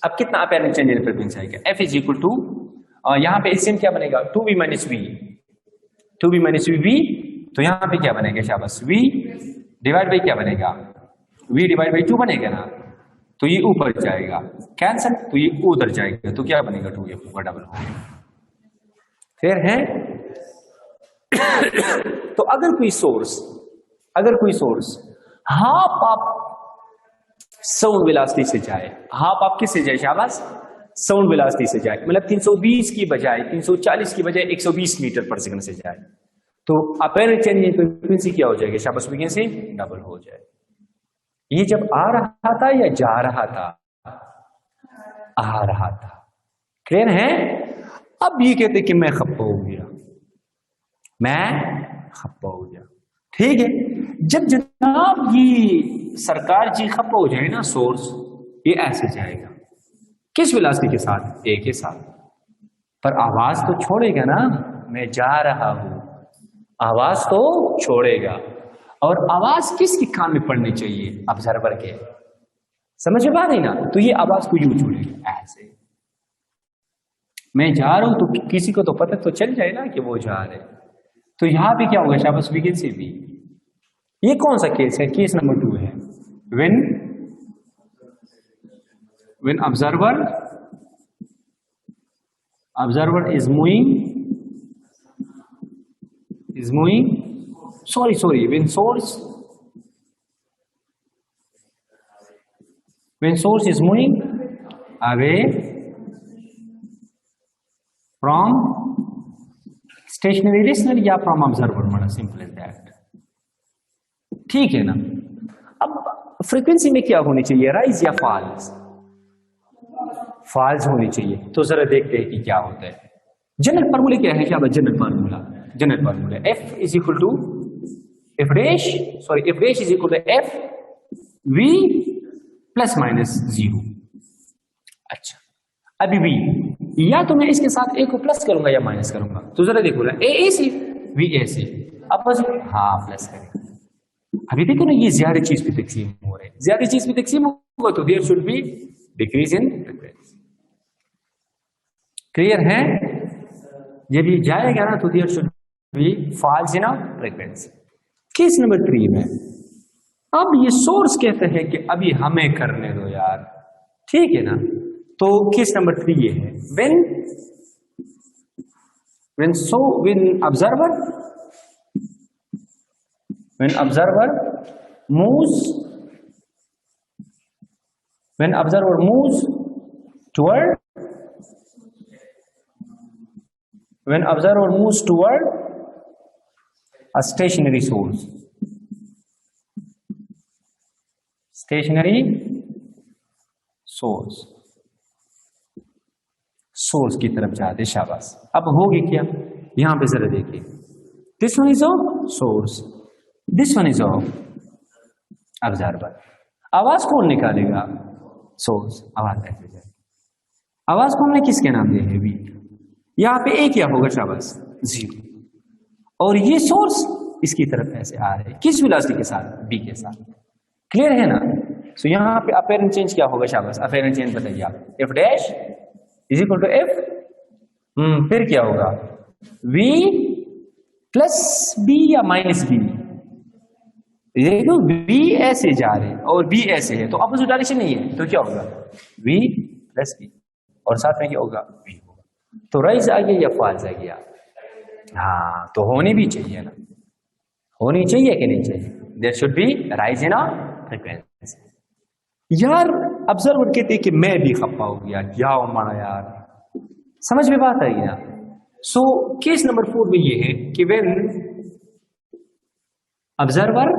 अब कितना अपैरेंट चेंज इन फ्रीक्वेंसी आएगा? f इज इक्वल टू, यहां पे एलसीएम क्या बनेगा? 2v minus v, 2v minus v, तो यहां पे क्या बनेगा? शाबाश, v डिवाइड बाई क्या बनेगा? v डिवाइड बाई 2 बनेगा ना, तो ये ऊपर जाएगा कैंसल, तो ये उधर जाएगा, तो क्या बनेगा? 2f का डबल होगा। फिर है तो अगर कोई सोर्स हाफ आप साउंड वेलोसिटी से जाए, हाफ आप किससे जाए? शाबाश, साउंड वेलोसिटी से जाए, मतलब 320 की बजाय 340 की बजाय 120 मीटर पर सेकंड से जाए, तो अपेरेंट चेंज इन फ्रीक्वेंसी क्या हो जाएगी? शाबाश, फ्रीक्वेंसी डबल हो जाएगी। ये जब आ रहा था या जा रहा था? आ रहा था। क्लियर है? अब ये कहते कि मैं खप्पा हो गया, मैं खप्पा हो गया। ठीक है, जब जनाब ये सरकार जी खप्पा हो जाए ना, सोर्स ये ऐसे जाएगा, किस वेलोसिटी के साथ? ए के साथ। पर आवाज तो छोड़ेगा ना, मैं जा रहा हूं, आवाज तो छोड़ेगा। और आवाज किसके कान में पड़नी चाहिए? ऑब्जर्वर के। समझ में बात है ना? तो ये आवाज को यूं छोड़ेगा ऐसे। मैं जा रहा हूं तो किसी को तो पता तो चल जाए ना कि वो जा रहे। तो यहां पे क्या होगा? शाबाश, फ्रीक्वेंसी भी। ये कौन सा केस है? केस नंबर 2 है। when observer is moving when source is moving away from stationary listener या from observer, बड़ा सिंपल एज दैट। ठीक है ना? अब फ्रीक्वेंसी में क्या होनी चाहिए? राइज या फॉल्स? फॉल्स होनी चाहिए। तो जरा देखते हैं कि क्या होता है। जनरल फार्मूला क्या है? क्या general formula? General formula F is equal to F dash is equal to F V plus minus 0। अच्छा, अभी V या तो मैं इसके साथ A को प्लस करूंगा या माइनस करूंगा। तो जरा देखो ना, A से V A से अब बस हाँ प्लस करेंगे। अभी देखो ना, ये ज्यादा चीज पे तकसीम हो रहे हैं। ज्यादा चीज पे तकसीम होगा तो there should be decrease in frequency. Clear है? ये भी जाएगा ना तो there should be falls in frequency. Case number 3 में अब ये सोर्स कहते हैं कि अभी हमें करने दो यार। ठीक है ना? तो केस नंबर 3 ये है, when observer moves toward a stationary source, source की तरफ जाते। शाबाश। अब होगी क्या? यहां पे जरा देखिए, this one is of source, this one is of observer. आवाज कौन निकालेगा? सोर्स। आवाज ऐसे जाए। आवाज को हमने किसके नाम दिया है? वी। यहां पे ए क्या होगा? शाबाश, 0। और ये सोर्स इसकी तरफ ऐसे आ रहे हैं, किस वेलोसिटी के साथ? बी के साथ। क्लियर है ना? सो यहां पे अपेरेंट चेंज क्या होगा? शाबाश, अपेरेंट चेंज बताइए आप। F dash is equal to F, फिर क्या होगा? वी प्लस बी या माइनस बी। देखो वी ऐसे जा रहे हैं और बी ऐसे है, तो अपोजिट डायरेक्शन नहीं है, तो क्या होगा? वी प्लस बी, और साथ में क्या होगा? वी होगा। तो राइज आ गया या फॉल्स आ गया? हाँ, तो होनी भी चाहिए ना, होनी चाहिए कि नहीं चाहिए? There should be rise in frequency. यार ऑब्जर्वर कहते कि मैं भी खप्पा हो गया, क्या माना यार। समझ में बात आई ना? सो केस नंबर 4 में ये है कि when observer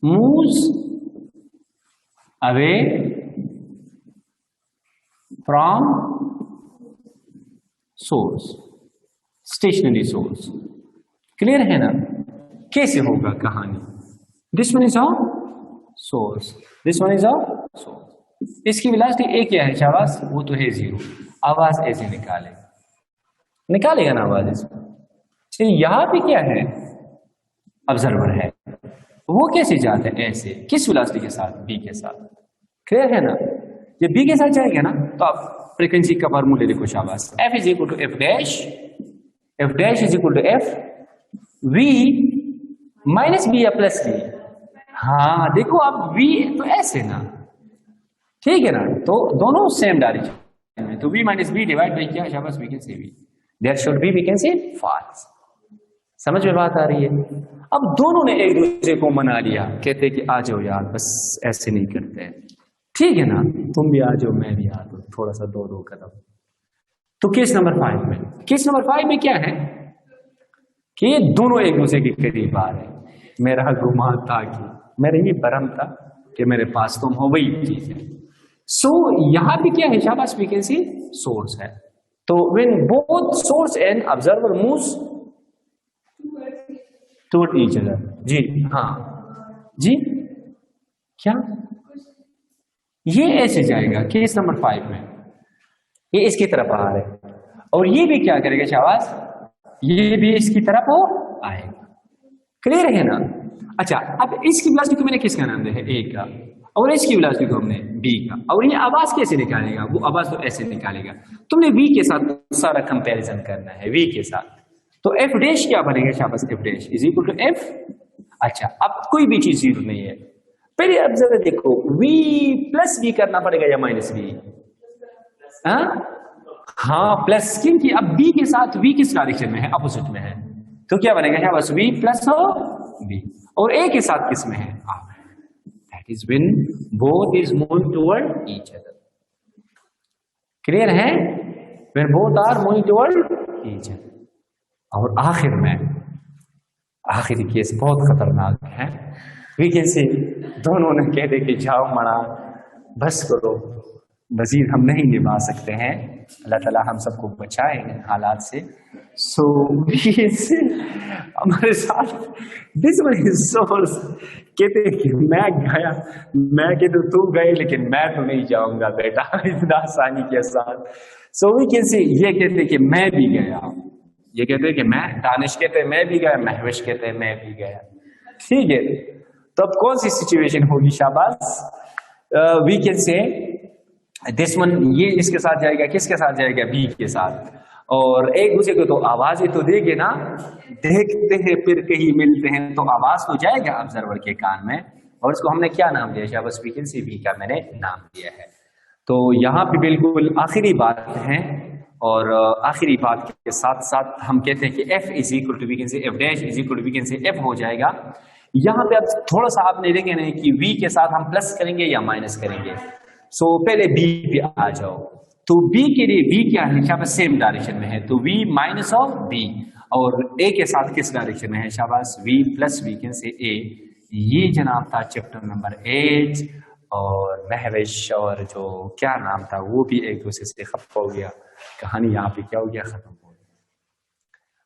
moves away from source, stationary source. Clear है ना? कैसे होगा कहानी? This one is of source, this one is of source. इसकी वेलोसिटी ए क्या है? शाबाश, वो तो है 0। आवाज ऐसे निकालेगा ना आवाज इसमें। चलिए यहां पे क्या है? ऑब्जर्वर है, वो कैसे जाते हैं? ऐसे। किस वेलोसिटी के साथ? बी के साथ। क्लियर है ना? जब बी के साथ जाएगा ना तो आप फ्रीक्वेंसी का फार्मूला लिखो। शाबाश, F is equal to F dash is equal to F V minus B या प्लस बी। हाँ देखो आप, वी तो ऐसे ना, ठीक है ना? तो दोनों सेम डायरेक्शन में, तो V minus B divide by क्या? शाबाश, we can say V, there should be we can say falls. समझ में बात आ रही है? अब दोनों ने एक दूसरे को मना लिया, कहते कि आ जाओ यार, बस ऐसे नहीं करते, ठीक है ना? तुम भी आ जाओ, मैं भी आ जाऊं, थोड़ा सा 2-2 कदम। तो केस नंबर 5 में क्या है? कि ये दोनों एक दूसरे के करीब आ रहे हैं। मेरा गुमान था कि मेरा ये भ्रम था कि मेरे पास तुम हो, वही चीज है। सो यहां भी क्या है शाबाश, वी कैन सी सोर्स है। तो when both source and observer moves toward each other, जी हाँ जी, क्या ये ऐसे जाएगा केस नंबर 5 में, ये इसकी तरफ आ रहा है और ये भी क्या करेगा शाबाश, ये भी इसकी तरफ हो आएगा। क्लियर है ना? अच्छा, अब इसकी वेलोसिटी को मैंने किसका नाम दिया है, ए का, और इसकी वेलोसिटी को हमने बी का। और ये आवाज कैसे निकालेगा, वो आवाज तो ऐसे निकालेगा। तुमने वी के साथ सारा कंपैरिजन करना है, वी के साथ। तो एफ डैश क्या बनेगा शाबाश, F dash is equal to F. अच्छा, अब कोई भी चीज जीरो नहीं है, पहले अब जरा देखो v प्लस v करना पड़ेगा या माइनस v? हाँ प्लस, क्योंकि अब b के साथ v किस डायरेक्शन में है, अपोजिट में है, तो क्या बनेगा यहाँ बस v प्लस हो v, और a के साथ किस में है, that is when both is moving toward each other. Clear है? When both are moving toward each other. और आखिर में आखिरी केस बहुत खतरनाक है, वी कैन से दोनों ने कह दे कि जाओ मड़ा बस करो, वजीर हम नहीं निभा सकते हैं, अल्लाह ताला हम सबको बचाए इन हालात से। सो वी कैन से हमारे साथ दिस वन इज सोर्स कहते कि मैं गया, मैं कहते तू गए लेकिन मैं तो नहीं जाऊंगा बेटा इतना आसानी के साथ। सो वी कैन से ये कहते कि मैं भी गया, ये कहते हैं कि मैं, दानिश कहते हैं मैं भी गया, महविश कहते हैं मैं भी गया। ठीक है, तो अब कौन सी सिचुएशन होगी शाबाश, we can say this one, ये इसके साथ जाएगा, किसके साथ जाएगा, बी के साथ, और एक दूसरे को तो आवाजें तो देंगे ना, देखते हैं फिर कहीं मिलते हैं, तो आवाज तो जाएगा ऑब्जर्वर के कान में, और इसको हमने क्या नाम दिया शाबाश, वी कैन से बी का मैंने नाम दिया है। तो यहाँ पे बिल्कुल आखिरी बात है, और आखिरी बात के साथ साथ हम कहते हैं कि f is equal to we can say F dash is equal to we can say f हो जाएगा। यहाँ पे अब थोड़ा सा आपने देखे नहीं कि v के साथ हम प्लस करेंगे या माइनस करेंगे। सो पहले b पे आ जाओ, तो b के लिए v क्या है शाबाश, सेम डायरेक्शन में है, तो v माइनस ऑफ b, और a के साथ किस डायरेक्शन में है शाबाश, v plus we can say a। ये जनाब था चैप्टर नंबर 8, और महविश और जो क्या नाम था वो भी एक दूसरे से खत्म हो गया, कहानी यहाँ पे क्या हो गया, खत्म हो गया।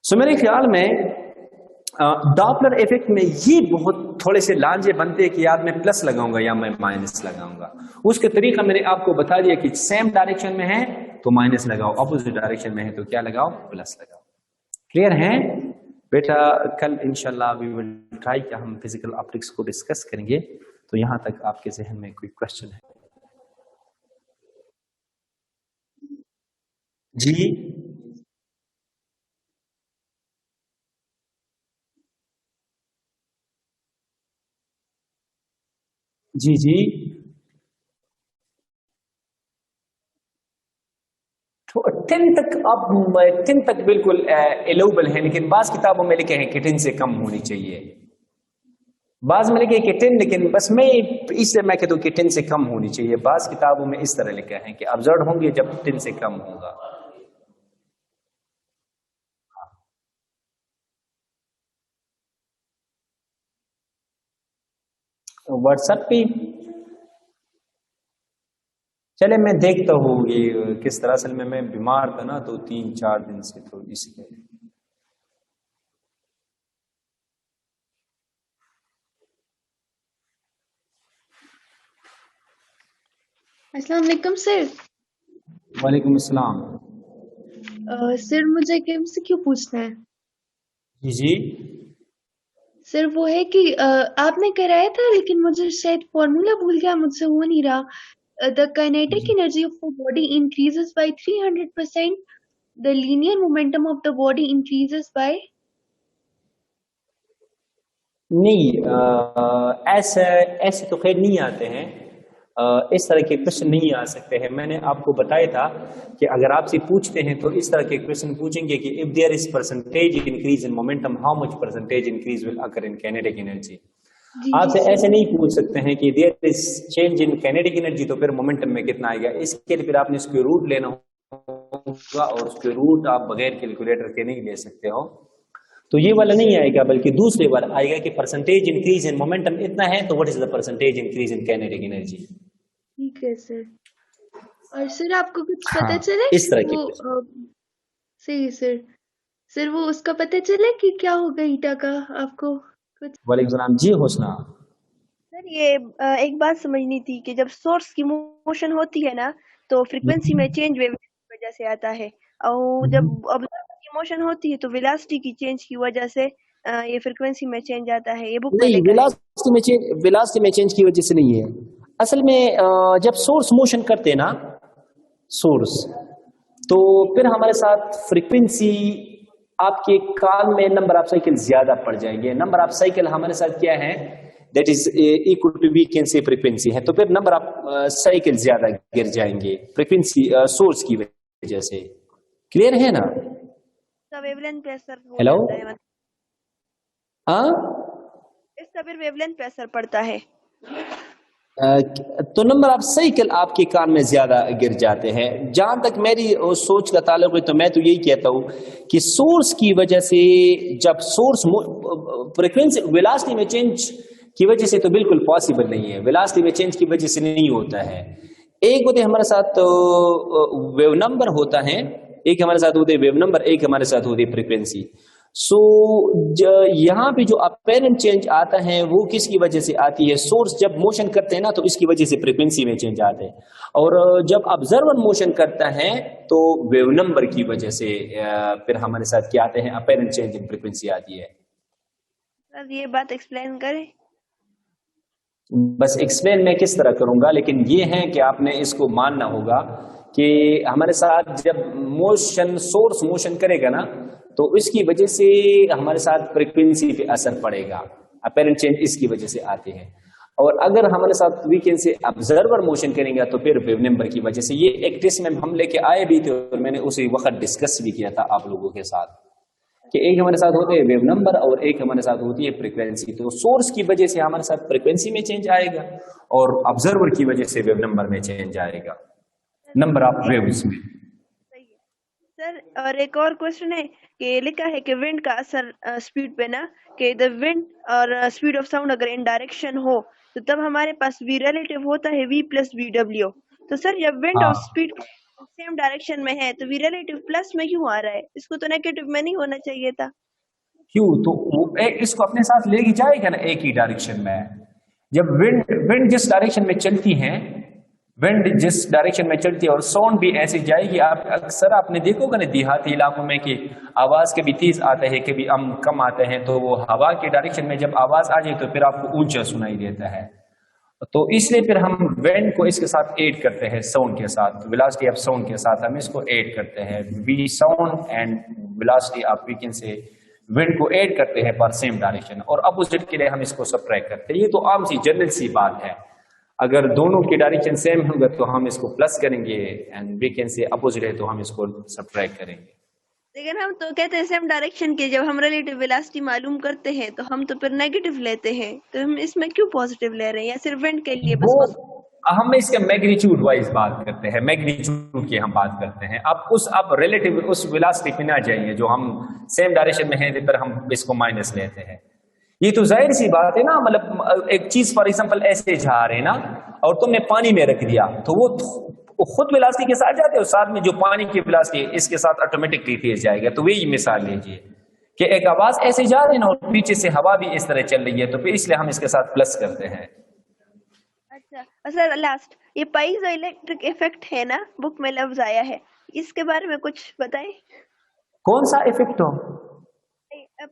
सो मेरे ख्याल में डॉपलर इफेक्ट में ये बहुत थोड़े से लांजे बनते हैं कि यार मैं प्लस लगाऊंगा या मैं माइनस लगाऊंगा। उसके तरीका मैंने आपको बता दिया कि सेम डायरेक्शन में है तो माइनस लगाओ, अपोजिट डायरेक्शन में है तो क्या लगाओ, प्लस लगाओ। क्लियर है बेटा? कल इंशाल्लाह वी विल ट्राई कि हम फिजिकल ऑप्टिक्स को डिस्कस करेंगे। तो यहां तक आपके जहन में कोई क्वेश्चन है? जी जी जी, तो 10 तक, अब 10 तक बिल्कुल एलोबल है, लेकिन बाज किताबों में लिखे हैं कि 10 से कम होनी चाहिए, बाज में लिखे कि 10, लेकिन बस मैं इससे मैं कहता हूं कि 10 से कम होनी चाहिए। बाज किताबों में इस तरह लिखा है कि ऑब्जर्व होंगे जब 10 से कम होगा। व्हाट्सएप पे चले मैं देखता हूँ ये किस तरह, असल में मैं बीमार था ना तो 3-4 दिन से, तो इसलिए। अस्सलाम वालेकुम सर। वालेकुम अस्सलाम। सर मुझे एक एमसीक्यू पूछना है। जी जी, सर वो है कि आपने कराया था लेकिन मुझे शायद फॉर्मूला भूल गया, मुझसे हो नहीं रहा। The kinetic energy of the body increases by 300%, the linear momentum of the body increases by. नहीं ऐसे ऐसे तो खैर नहीं आते हैं, इस तरह के क्वेश्चन नहीं आ सकते हैं। मैंने आपको बताया था कि अगर आपसे पूछते हैं तो इस तरह के क्वेश्चन पूछेंगे कि if there is percentage increase in momentum, how much percentage increase will occur in kinetic energy. आपसे ऐसे नहीं पूछ सकते हैं कि there is change in kinetic energy तो फिर मोमेंटम में कितना आएगा। इसके लिए फिर आपने इसके रूट लेना होगा, और उसके रूट आप बगैर कैलकुलेटर के नहीं ले सकते हो। तो ये वाला नहीं आएगा, बल्कि दूसरे वाला आएगा कि परसेंटेज इंक्रीज इन मोमेंटम इतना है, तो what is the percentage increase in kinetic energy. ठीक है सर। और सर आपको कुछ हाँ, पता चला इस तरह की वो सही सर। सर वो उसका पता चला कि क्या होगा ईटा का आपको कुछ? वालेकुम सलाम जी हुस्ना। सर ये एक बात समझनी थी कि जब सोर्स की मोशन होती है ना तो फ्रीक्वेंसी में चेंज वेव की वजह से आता है, और जब ऑब्जर्वर की मोशन होती है तो वेलोसिटी की चेंज की वजह से ये फ्रीक्वेंसी में चेंज आता है। ये बुक में नहीं, लिखा है। वेलोसिटी में चेंज की वजह से नहीं है। असल में जब सोर्स मोशन करते हैं ना, सोर्स, तो फिर हमारे साथ फ्रीक्वेंसी आपके कान में नंबर ऑफ साइकिल ज्यादा पड़ जाएंगे। नंबर ऑफ साइकिल हमारे साथ क्या है, that is equal to we can say frequency है, तो फिर नंबर ऑफ साइकिल ज्यादा गिर जाएंगे फ्रीक्वेंसी सोर्स की वजह से। क्लियर है ना? इसका वेवलेंथ पे असर हो हेलो, जाता है, हाँ, इसका फिर वेवलेंथ पे असर पड़ता है। तो नंबर ऑफ साइकिल आपके कान में ज्यादा गिर जाते हैं। जहां तक मेरी सोच का ताल्लुक है, तो मैं तो यही कहता हूं कि सोर्स की वजह से, जब सोर्स फ्रीक्वेंसी वेलोसिटी में चेंज की वजह से तो बिल्कुल पॉसिबल नहीं है, वेलोसिटी में चेंज की वजह से नहीं होता है। एक होते हमारे साथ वेव नंबर होता है, एक हमारे साथ होते वेव नंबर, एक हमारे साथ होती फ्रीक्वेंसी। सो यहाँ पे जो अपेरेंट चेंज आता है वो किसकी वजह से आती है? सोर्स जब मोशन करते हैं ना, तो इसकी वजह से फ्रीक्वेंसी में चेंज आता है, और जब ऑब्जर्वर मोशन करता है तो वेव नंबर की वजह से फिर हमारे साथ क्या आते हैं, अपेरेंट चेंज इन फ्रीक्वेंसी आती है। सर ये बात एक्सप्लेन करें। बस एक्सप्लेन मैं किस तरह करूंगा, लेकिन ये है कि आपने इसको मानना होगा कि हमारे साथ जब मोशन, सोर्स मोशन करेगा ना, तो इसकी वजह से हमारे साथ फ्रीक्वेंसी पे असर पड़ेगा, अपेरेंट चेंज इसकी वजह से आते हैं। और अगर हमारे साथ वीकेंड से ऑब्जर्वर मोशन करेंगे तो फिर वेव नंबर की वजह से। ये एक टेस्ट में हम लेके आए भी थे और मैंने उसी वक्त डिस्कस भी किया था आप लोगों के साथ कि एक हमारे साथ होते हैं वेव नंबर और एक हमारे साथ होती है फ्रीक्वेंसी। तो सोर्स की वजह से हमारे साथ फ्रीक्वेंसी में चेंज आएगा और ऑब्जर्वर की वजह से वेव नंबर में चेंज आएगा, नंबर ऑफ वेव्स में। सही है सर। और एक और क्वेश्चन है कि लिखा है कि विंड का असर स्पीड पे ना, कि द विंड और स्पीड ऑफ साउंड अगर इन डायरेक्शन हो तो तब हमारे पास वी रिलेटिव होता है v प्लस वी डब्ल्यू। तो सर जब विंड और स्पीड सेम डायरेक्शन में है तो वी रिलेटिव प्लस में क्यों आ रहा है? इसको तो नेगेटिव में नहीं होना चाहिए था। क्यों? तो वो इसको अपने साथ लेके जाएगा ना एक ही डायरेक्शन में। जब विंड जिस डायरेक्शन में चलती है, विंड जिस डायरेक्शन में चलती है और साउंड भी ऐसे जाएगी। आप अक्सर आपने देखोगे ना देहाती इलाकों में कि आवाज कभी तेज आता है, कभी कम आते हैं, तो वो हवा के डायरेक्शन में जब आवाज आ जाए तो फिर आपको ऊंचा सुनाई देता है। तो इसलिए फिर हम विंड को इसके साथ ऐड करते हैं, साउंड के साथ, वेलोसिटी ऑफ साउंड के साथ हम इसको ऐड करते हैं। V sound and velocity of weekend से विंड को ऐड करते हैं पर सेम डायरेक्शन, और अपोजिट के लिए हम इसको सबट्रैक्ट करते हैं। ये तो आम सी जनरल सी बात है। अगर दोनों की डायरेक्शन सेम होगा तो हम इसको प्लस करेंगे, एंड वीकेंड से अपोजिट है तो हम इसको सबट्रैक्ट करेंगे। लेकिन हम तो कहते हैं सेम डायरेक्शन के, जब हम रिलेटिव वेलोसिटी मालूम करते हैं तो हम तो फिर नेगेटिव लेते हैं, तो हम इसमें क्यों पॉजिटिव ले रहे हैं? या सिर्फ विंड के लिए बस? हम इसके मैग्नीट्यूड वाइज बात करते हैं, मैग्नीट्यूड की हम बात करते हैं। आप रिलेटिव उस वेलोसिटी पे ना जाइए जो हम सेम डायरेक्शन में है, फिर हम इसको माइनस लेते हैं। ये तो जाहिर सी बात है ना। मतलब एक चीज फॉर एग्जांपल ऐसे जा रहे ना, और तुमने पानी में रख दिया तो वो खुद वेलोसिटी के साथ जाते हो, साथ में जो पानी की वेलोसिटी इसके साथ ऑटोमेटिकली तेज जाएगा। तो वही मिसाल लीजिए कि एक आवाज ऐसे जा रही है ना और पीछे से हवा भी इस तरह चल रही है, तो फिर इसलिए हम इसके साथ प्लस करते हैं। अच्छा सर, लास्ट ये पाइजो इलेक्ट्रिक इफेक्ट है ना, बुक में लफ्ज आया है, इसके बारे में कुछ बताएं। कौन सा इफेक्ट हो?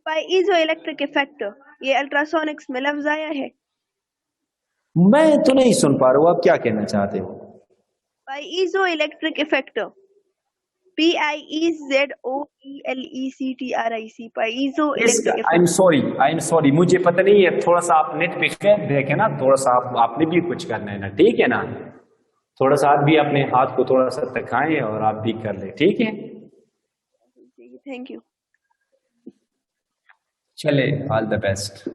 पाइजो इलेक्ट्रिक इफेक्ट, ये अल्ट्रासोनिक्स में लफ्ज आया है। मैं तो नहीं सुन पा रहा हूँ, आप क्या कहना चाहते हो? Piezoelectric effect, PIEZOELECTRIC, piezoelectric effect. I am sorry, मुझे पता नहीं है। थोड़ा सा आप नेट पे देखे ना, थोड़ा सा आपने भी कुछ करना है ना, ठीक है ना? थोड़ा सा आप भी अपने हाथ को थोड़ा सा तकाएं और आप भी कर ले, ठीक है? Thank you. चले, ऑल द बेस्ट।